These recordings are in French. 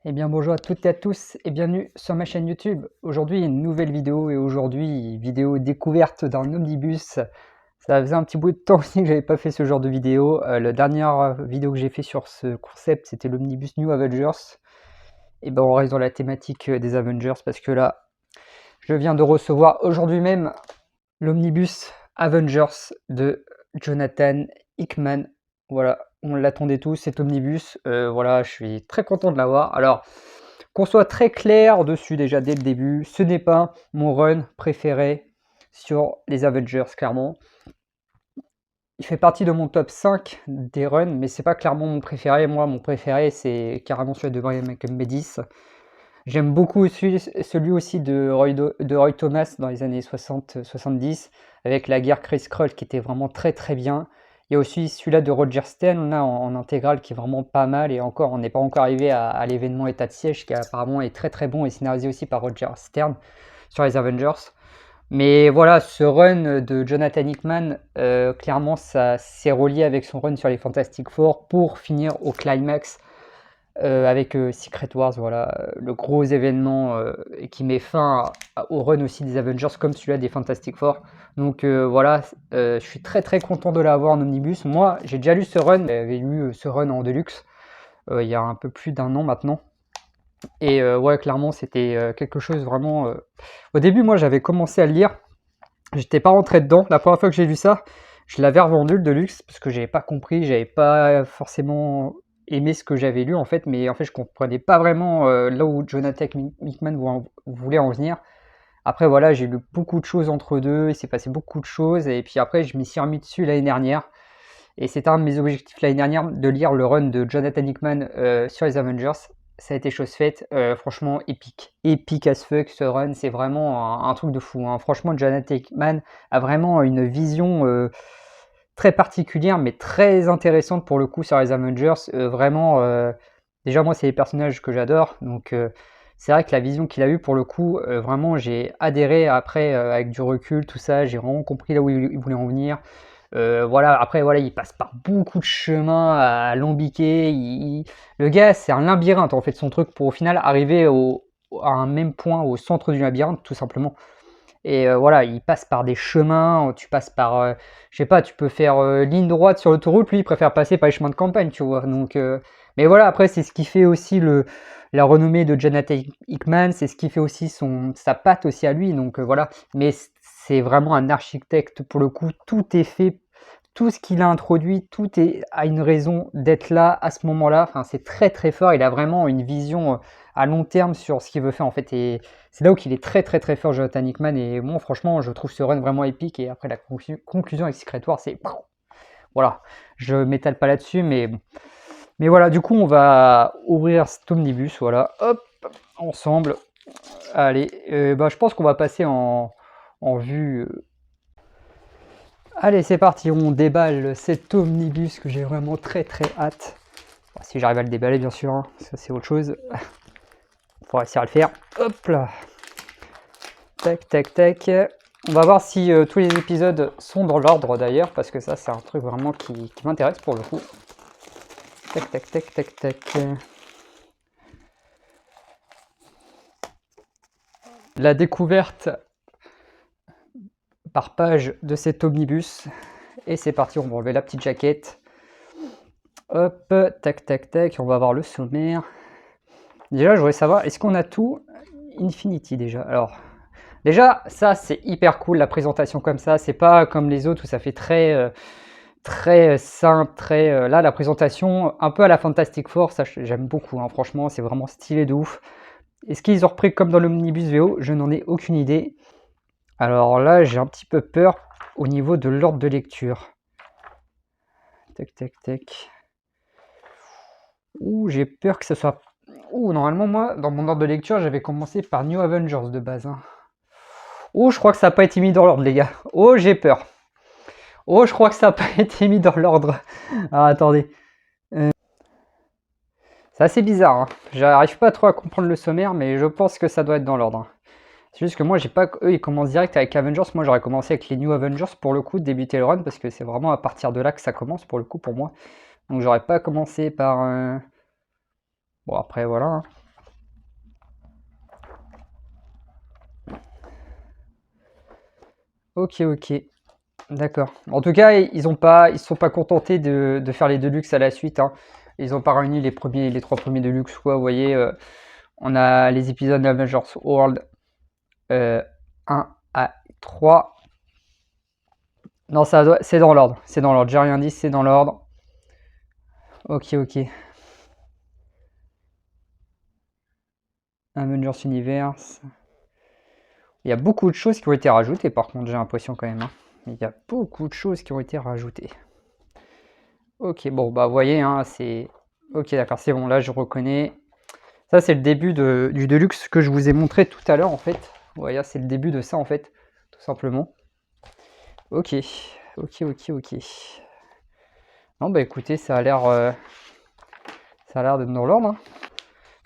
Eh bien bonjour à toutes et à tous et bienvenue sur ma chaîne YouTube. Aujourd'hui une nouvelle vidéo et aujourd'hui vidéo découverte d'un omnibus. Ça faisait un petit bout de temps aussi que j'avais pas fait ce genre de vidéo. La dernière vidéo que j'ai fait sur ce concept c'était l'omnibus New Avengers. Et ben on reste dans la thématique des Avengers parce que là je viens de recevoir aujourd'hui même l'omnibus Avengers de Jonathan Hickman. Voilà, on l'attendait tous cet omnibus. Voilà, je suis très content de l'avoir. Alors, qu'on soit très clair dessus déjà dès le début, ce n'est pas mon run préféré sur les Avengers, clairement. Il fait partie de mon top 5 des runs, mais c'est pas clairement mon préféré. Moi, mon préféré, c'est carrément celui de Brian Michael Bendis. J'aime beaucoup celui aussi de Roy Thomas dans les années 60-70, avec la guerre Chris Skrull qui était vraiment très très bien. Il y a aussi celui-là de Roger Stern là, en intégrale qui est vraiment pas mal, et encore, on n'est pas encore arrivé à l'événement État de siège qui apparemment est très très bon et scénarisé aussi par Roger Stern sur les Avengers. Mais voilà, ce run de Jonathan Hickman, clairement, ça s'est relié avec son run sur les Fantastic Four pour finir au climax avec Secret Wars, voilà, le gros événement qui met fin au run aussi des Avengers comme celui-là des Fantastic Four. Donc voilà, je suis très très content de l'avoir en omnibus. Moi, j'ai déjà lu ce run, j'avais lu ce run en deluxe il y a un peu plus d'un an maintenant. Et ouais, clairement, c'était quelque chose vraiment. Au début, moi, j'avais commencé à le lire. J'étais pas rentré dedans. La première fois que j'ai lu ça, je l'avais revendu le Deluxe parce que j'avais pas compris, j'avais pas forcément aimé ce que j'avais lu en fait, mais en fait je comprenais pas vraiment là où Jonathan Hickman voulait en venir. Après voilà, j'ai lu beaucoup de choses entre deux, il s'est passé beaucoup de choses et puis après je m'y suis remis dessus l'année dernière. Et c'était un de mes objectifs l'année dernière de lire le run de Jonathan Hickman sur les Avengers. Ça a été chose faite, franchement épique. Épique as fuck ce run, c'est vraiment un truc de fou, hein. Franchement, Jonathan Hickman a vraiment une vision très particulière, mais très intéressante pour le coup sur les Avengers. Vraiment, déjà moi c'est les personnages que j'adore, donc c'est vrai que la vision qu'il a eue pour le coup, vraiment j'ai adhéré après avec du recul, tout ça, j'ai vraiment compris là où il voulait en venir. Voilà, après, voilà, il passe par beaucoup de chemins à alambiquer. Le gars, c'est un labyrinthe en fait, son truc, pour au final arriver à un même point au centre du labyrinthe, tout simplement. Et voilà, il passe par des chemins, tu passes par, je sais pas, tu peux faire ligne droite sur l'autoroute, lui, il préfère passer par les chemins de campagne, tu vois. Donc, mais voilà, après, c'est ce qui fait aussi la renommée de Jonathan Hickman, c'est ce qui fait aussi sa patte aussi à lui, donc voilà. Mais c'est vraiment un architecte pour le coup, tout est fait, tout ce qu'il a introduit, a une raison d'être là à ce moment-là. Enfin, c'est très très fort, il a vraiment une vision à long terme sur ce qu'il veut faire en fait, et c'est là où il est très très très fort, Jonathan Hickman. Et moi franchement je trouve ce run vraiment épique, et après la conclusion avec Secret War, c'est voilà, je m'étale pas là-dessus, mais bon. Mais voilà, du coup on va ouvrir cet omnibus, voilà, hop, ensemble. Allez, bah, je pense qu'on va passer en vue. Allez, c'est parti, on déballe cet omnibus que j'ai vraiment très très hâte. Bon, si j'arrive à le déballer bien sûr, hein, ça c'est autre chose. On va réussir à le faire. Hop là. Tac, tac, tac. On va voir si tous les épisodes sont dans l'ordre d'ailleurs, parce que ça c'est un truc vraiment qui m'intéresse pour le coup. Tac, tac, tac, tac, tac. La découverte par page de cet omnibus. Et c'est parti, on va enlever la petite jaquette. Hop, tac, tac, tac. On va voir le sommaire. Déjà, je voudrais savoir, est-ce qu'on a tout Infinity déjà? Alors, déjà, ça c'est hyper cool, la présentation comme ça. C'est pas comme les autres où ça fait très simple, très là la présentation un peu à la Fantastic Four, ça j'aime beaucoup, hein, franchement c'est vraiment stylé de ouf. Est-ce qu'ils ont repris comme dans l'Omnibus VO? Je n'en ai aucune idée. Alors là j'ai un petit peu peur au niveau de l'ordre de lecture. Tac tac tac. Ouh, j'ai peur que ce soit... Ouh, normalement moi dans mon ordre de lecture j'avais commencé par New Avengers de base, hein. Oh, je crois que ça n'a pas été mis dans l'ordre les gars. Oh, j'ai peur. Oh, je crois que ça n'a pas été mis dans l'ordre. Alors attendez. C'est assez bizarre, hein. J'arrive pas trop à comprendre le sommaire, mais je pense que ça doit être dans l'ordre. C'est juste que moi, j'ai pas. Eux, ils commencent direct avec Avengers. Moi, j'aurais commencé avec les New Avengers pour le coup, débuter le run, parce que c'est vraiment à partir de là que ça commence pour le coup pour moi. Donc, j'aurais pas commencé par. Bon, après, voilà, hein. Ok, ok. D'accord. En tout cas, ils se sont pas contentés de faire les Deluxe à la suite, hein. Ils ont pas réuni les 3 premiers Deluxe, quoi. Vous voyez, on a les épisodes Avengers World 1 à 3. Non, c'est dans l'ordre. C'est dans l'ordre. J'ai rien dit, c'est dans l'ordre. Ok, ok. Avengers Universe. Il y a beaucoup de choses qui ont été rajoutées, par contre, j'ai l'impression quand même, hein. Il y a beaucoup de choses qui ont été rajoutées. Ok, bon, bah, vous voyez, hein, c'est... Ok, d'accord, c'est bon, là, je reconnais. Ça, c'est le début du Deluxe que je vous ai montré tout à l'heure, en fait. Vous voyez, c'est le début de ça, en fait, tout simplement. Ok, ok, ok, ok. Non, bah, écoutez, ça a l'air d'être dans l'ordre, hein.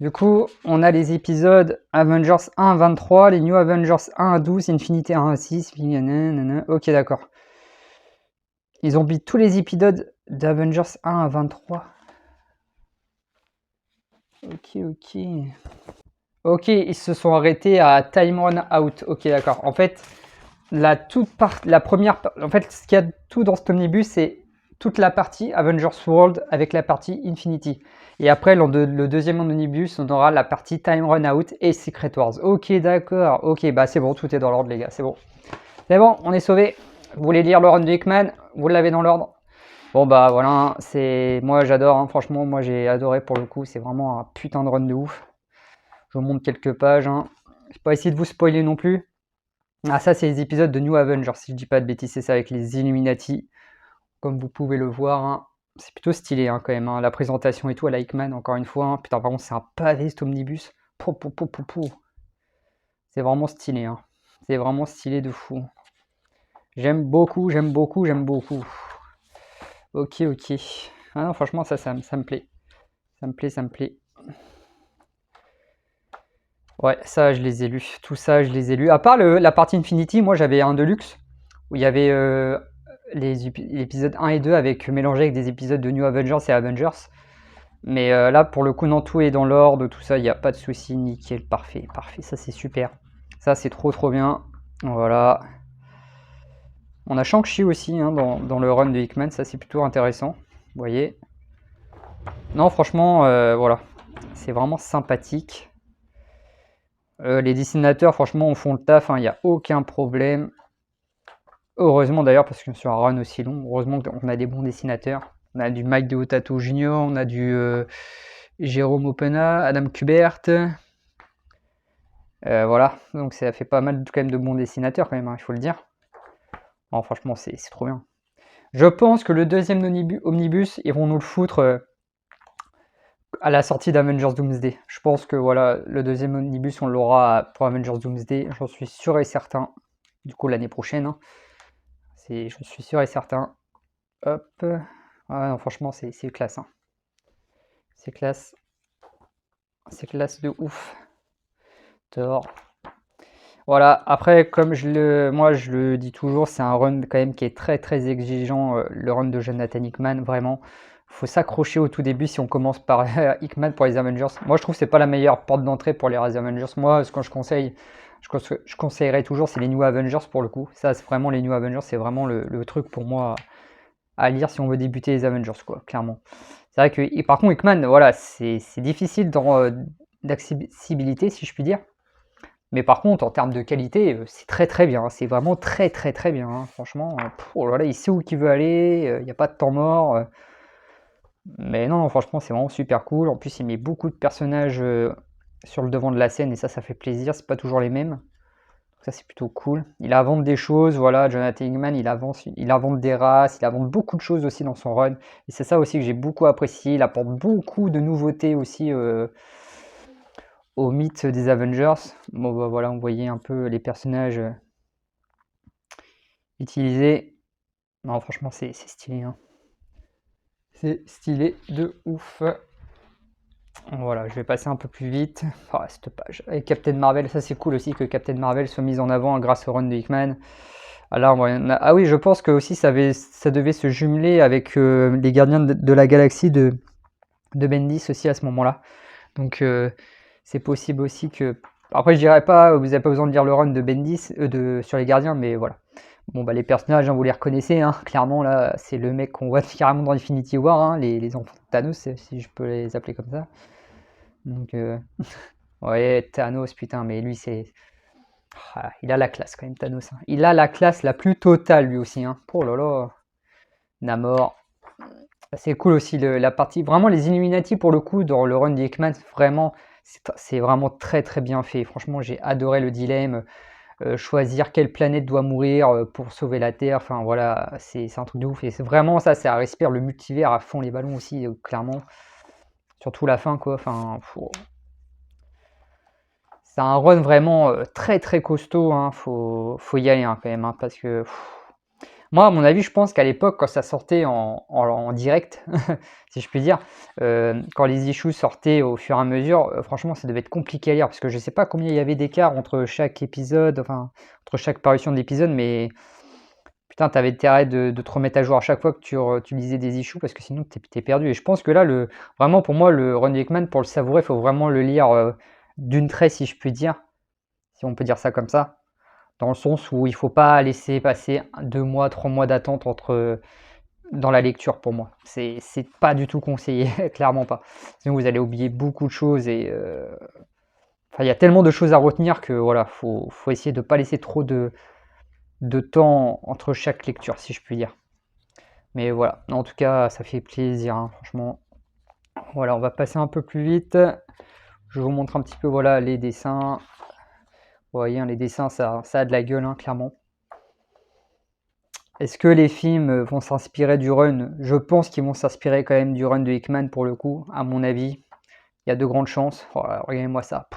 Du coup, on a les épisodes Avengers 1 à 23, les New Avengers 1 à 12, Infinity 1 à 6, nanana. Ok, d'accord. Ils ont mis tous les épisodes d'Avengers 1 à 23. Ok, ok. Ok, ils se sont arrêtés à Time Run Out. Ok, d'accord. En fait, la première... En fait, ce qu'il y a tout dans cet omnibus, c'est toute la partie Avengers World avec la partie Infinity. Et après, le deuxième omnibus, on aura la partie Time Run Out et Secret Wars. Ok, d'accord. Ok, bah c'est bon, tout est dans l'ordre, les gars. C'est bon. C'est bon, on est sauvés. Vous voulez lire le run de Hickman? Vous l'avez dans l'ordre? Bon, bah voilà, c'est... Moi, j'adore, hein. Franchement, moi, j'ai adoré pour le coup. C'est vraiment un putain de run de ouf. Je vous montre quelques pages, hein. Je vais pas essayer de vous spoiler non plus. Ah, ça, c'est les épisodes de New Avengers, si je dis pas de bêtises, c'est ça, avec les Illuminati. Comme vous pouvez le voir, hein. C'est plutôt stylé, hein, quand même, hein. La présentation et tout à la Hickman, encore une fois, hein. Putain, par contre, c'est un pavé, cet omnibus. Pou, pou, pou, pou, pou. C'est vraiment stylé, hein. C'est vraiment stylé de fou. J'aime beaucoup, j'aime beaucoup, j'aime beaucoup. Ok, ok. Ah non, franchement, ça me plaît. Ça me plaît, ça me plaît. Ouais, ça, je les ai lus. Tout ça, je les ai lus. À part la partie Infinity, moi, j'avais un Deluxe où il y avait les épisodes 1 et 2 mélangés avec des épisodes de New Avengers et Avengers. Mais là, pour le coup, non, tout est dans l'ordre, tout ça, il n'y a pas de souci, nickel, parfait, parfait. Ça, c'est super. Ça, c'est trop, trop bien. Voilà. On a Shang-Chi aussi, hein, dans le run de Hickman. Ça, c'est plutôt intéressant. Vous voyez. Non, franchement, voilà. C'est vraiment sympathique. Les dessinateurs, franchement, font le taf, hein, il n'y a aucun problème. Heureusement d'ailleurs, parce que sur un run aussi long, heureusement qu'on a des bons dessinateurs. On a du Mike Deodato Jr., on a du Jérôme Opena, Adam Kubert. Voilà, donc ça fait pas mal quand même de bons dessinateurs quand même, hein, il faut le dire. Non, franchement, c'est trop bien. Je pense que le deuxième omnibus, ils vont nous le foutre à la sortie d'Avengers Doomsday. Je pense que voilà, le deuxième omnibus, on l'aura pour Avengers Doomsday, j'en suis sûr et certain. Du coup, l'année prochaine, hein. J'en suis sûr et certain. Hop. Ah non, franchement, c'est classe, hein. C'est classe. C'est classe de ouf. Thor. Voilà, après, comme moi je le dis toujours, c'est un run quand même qui est très très exigeant, le run de Jonathan Hickman, vraiment. Faut s'accrocher au tout début si on commence par Hickman pour les Avengers. Moi je trouve que c'est pas la meilleure porte d'entrée pour les Avengers. Moi, ce que je conseille, je conseillerais toujours, c'est les New Avengers pour le coup. Ça, c'est vraiment les New Avengers, c'est vraiment le truc pour moi à lire si on veut débuter les Avengers, quoi, clairement. C'est vrai que, par contre, Hickman, voilà, c'est difficile d'accessibilité, si je puis dire. Mais par contre, en termes de qualité, c'est très très bien. C'est vraiment très très très bien, hein. Franchement, oh là là, il sait où il veut aller, il n'y a pas de temps mort. Mais non, franchement, c'est vraiment super cool. En plus, il met beaucoup de personnages sur le devant de la scène et ça fait plaisir. C'est pas toujours les mêmes. Donc ça, c'est plutôt cool. Il invente des choses, voilà. Jonathan Hickman, il invente des races, il invente beaucoup de choses aussi dans son run. Et c'est ça aussi que j'ai beaucoup apprécié. Il apporte beaucoup de nouveautés aussi au mythe des Avengers. Bon, bah, voilà, on voyait un peu les personnages utilisés. Non, franchement, c'est stylé, hein. C'est stylé de ouf. Voilà, je vais passer un peu plus vite. Ah, cette page. Et Captain Marvel, ça c'est cool aussi que Captain Marvel soit mise en avant grâce au run de Hickman. Alors, ah oui, je pense que aussi ça devait se jumeler avec les Gardiens de la Galaxie de Bendis aussi à ce moment-là. Donc c'est possible aussi que... Après, je dirais pas, vous n'avez pas besoin de lire le run de Bendis sur les Gardiens, mais voilà. Bon, bah, les personnages, hein, vous les reconnaissez, hein, clairement, là, c'est le mec qu'on voit carrément dans Infinity War, hein, les enfants de Thanos, si je peux les appeler comme ça. Donc, ouais, Thanos, putain, mais lui, c'est... Ah, il a la classe, quand même, Thanos. Hein. Il a la classe la plus totale, lui aussi. Hein. Oh là là. Namor. C'est cool aussi, la partie... Vraiment, les Illuminati, pour le coup, dans le run de Hickman, vraiment, c'est vraiment très, très bien fait. Franchement, j'ai adoré le dilemme. Choisir quelle planète doit mourir pour sauver la Terre, enfin voilà, c'est un truc de ouf. Et c'est vraiment ça, ça respire le multivers à fond les ballons aussi, clairement. Surtout la fin, quoi. Enfin, c'est un run vraiment très très costaud, hein. Faut y aller hein, quand même, hein, parce que moi, à mon avis, je pense qu'à l'époque, quand ça sortait en direct, si je puis dire, quand les issues sortaient au fur et à mesure, franchement, ça devait être compliqué à lire, parce que je sais pas combien il y avait d'écart entre chaque épisode, enfin, entre chaque parution d'épisode, mais putain, t'avais intérêt de te remettre à jour à chaque fois que tu lisais des issues, parce que sinon, t'es perdu. Et je pense que là, vraiment, pour moi, le Run Hickman, pour le savourer, il faut vraiment le lire d'une traite, si je puis dire, si on peut dire ça comme ça. Dans le sens où il ne faut pas laisser passer 2 mois, 3 mois d'attente dans la lecture pour moi. C'est pas du tout conseillé, clairement pas. Sinon vous allez oublier beaucoup de choses et il y a tellement de choses à retenir que voilà, faut essayer de ne pas laisser trop de temps entre chaque lecture, si je puis dire. Mais voilà, en tout cas, ça fait plaisir, hein, franchement. Voilà, on va passer un peu plus vite. Je vous montre un petit peu voilà, les dessins. Vous voyez, hein, les dessins, ça a de la gueule, hein, clairement. Est-ce que les films vont s'inspirer du run? Je pense qu'ils vont s'inspirer quand même du run de Hickman pour le coup, à mon avis. Il y a de grandes chances. Oh là là, regardez-moi ça.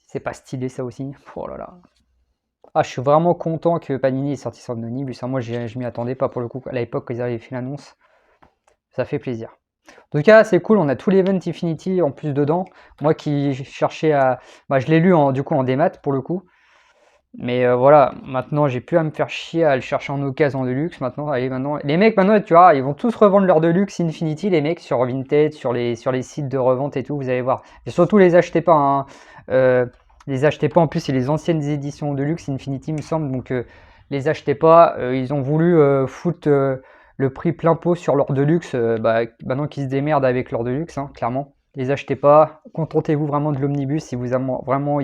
C'est pas stylé ça aussi. Oh là là. Ah, je suis vraiment content que Panini ait sorti son omnibus. Moi, je m'y attendais pas pour le coup. À l'époque, quand ils avaient fait l'annonce, ça fait plaisir. En tout cas, c'est cool. On a tout l'event Infinity en plus dedans. Moi qui cherchais à... Bah, je l'ai lu du coup en démat pour le coup. Mais voilà, maintenant j'ai plus à me faire chier à le chercher en occasion de luxe. Maintenant, allez, maintenant, les mecs, maintenant, tu vois, ils vont tous revendre leur Deluxe Infinity, les mecs, sur Vinted, sur les sites de revente et tout, vous allez voir. Et surtout, les achetez pas, hein. Les achetez pas, en plus, c'est les anciennes éditions Deluxe Infinity, il me semble, donc les achetez pas. Ils ont voulu foutre le prix plein pot sur leur Deluxe, bah, maintenant qu'ils se démerdent avec leur Deluxe, hein, clairement. Les achetez pas, contentez-vous vraiment de l'omnibus si vous vraiment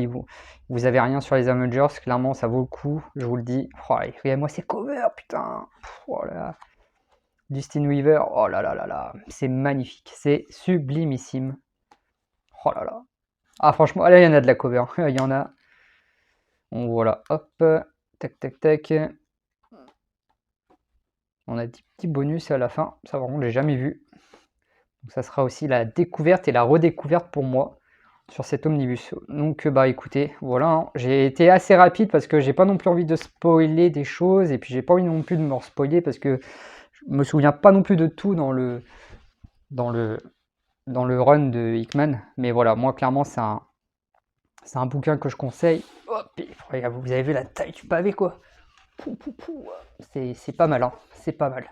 vous avez rien sur les Avengers, clairement ça vaut le coup, je vous le dis. Oh, regardez-moi ces covers, putain. Oh là là. Dustin Weaver, oh là là là là, c'est magnifique, c'est sublimissime. Oh là là. Ah franchement, là il y en a de la cover, il y en a. Bon, voilà, hop, tac tac tac. On a des petits bonus à la fin, ça vraiment j'ai jamais vu. Donc ça sera aussi la découverte et la redécouverte pour moi sur cet omnibus. Donc bah écoutez, voilà, hein. J'ai été assez rapide parce que j'ai pas non plus envie de spoiler des choses et puis j'ai pas envie non plus de me spoiler parce que je me souviens pas non plus de tout dans le run de Hickman. Mais voilà, moi clairement c'est un bouquin que je conseille. Hop, vous avez vu la taille du pavé quoi. C'est pas mal, hein. C'est pas mal.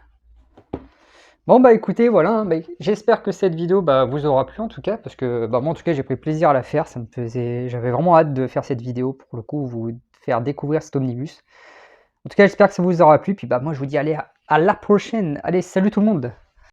Bon bah écoutez, voilà, hein, bah, j'espère que cette vidéo vous aura plu en tout cas, parce que moi en tout cas j'ai pris plaisir à la faire, j'avais vraiment hâte de faire cette vidéo pour le coup, vous faire découvrir cet omnibus. En tout cas j'espère que ça vous aura plu, puis moi je vous dis allez à la prochaine, allez salut tout le monde.